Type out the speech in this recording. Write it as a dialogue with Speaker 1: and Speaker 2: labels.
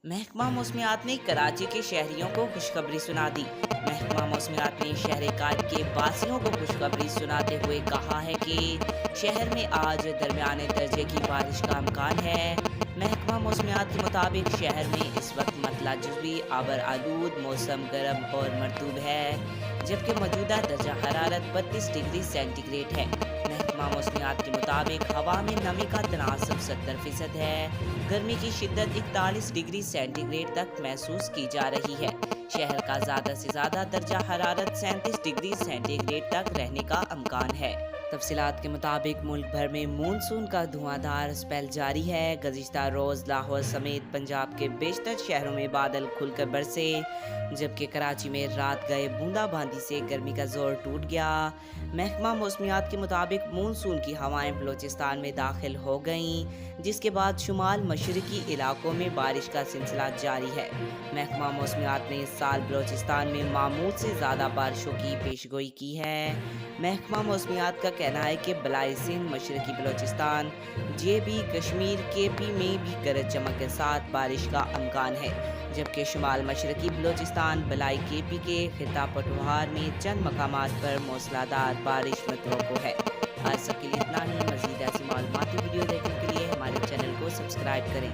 Speaker 1: محکمہ موسمیات نے کراچی کے شہریوں کو خوشخبری سنا دی۔ محکمہ موسمیات نے شہر کاٹ کے باسیوں کو خوشخبری سناتے ہوئے کہا ہے کہ شہر میں آج درمیانے درجے کی بارش کا امکان ہے۔ محکمہ موسمیات کے مطابق شہر میں اس وقت مطلع جزوی آبر آلود موسم گرم اور مرطوب ہے، جبکہ موجودہ درجہ حرارت 32 ڈگری سینٹی گریڈ ہے۔ محکمہ موسمیات کے مطابق ہوا میں نمی کا تناسب 70% ہے۔ گرمی کی شدت 41 ڈگری سینٹی گریڈ تک محسوس کی جا رہی ہے۔ شہر کا زیادہ سے زیادہ درجہ حرارت 37 ڈگری سینٹی گریڈ تک رہنے کا امکان ہے۔ تفصیلات کے مطابق ملک بھر میں مونسون کا دھواں دھار اسپیل جاری ہے۔ گزشتہ روز لاہور سمیت پنجاب کے بیشتر شہروں میں بادل کھل کر برسے، جبکہ کراچی میں رات گئے بوندا باندی سے گرمی کا زور ٹوٹ گیا۔ محکمہ موسمیات کے مطابق مونسون کی ہوائیں بلوچستان میں داخل ہو گئیں، جس کے بعد شمال مشرقی علاقوں میں بارش کا سلسلہ جاری ہے۔ محکمہ موسمیات نے اس سال بلوچستان میں معمول سے زیادہ بارشوں کی پیشگوئی کی ہے۔ محکمہ موسمیات کا کہنا ہے کہ بلائی سندھ، مشرقی بلوچستان، جے بی، کشمیر، کے پی میں بھی گرج چمک کے ساتھ بارش کا امکان ہے، جبکہ شمال مشرقی بلوچستان، بلائی کے پی کے خطہ پٹوہار میں چند مقامات پر موسلا دھار بارش متوقع ہے۔ آج تک کے لیے اتنا ہی۔ مزید ایسی معلوماتی ویڈیو دیکھنے کے لیے ہمارے چینل کو سبسکرائب کریں۔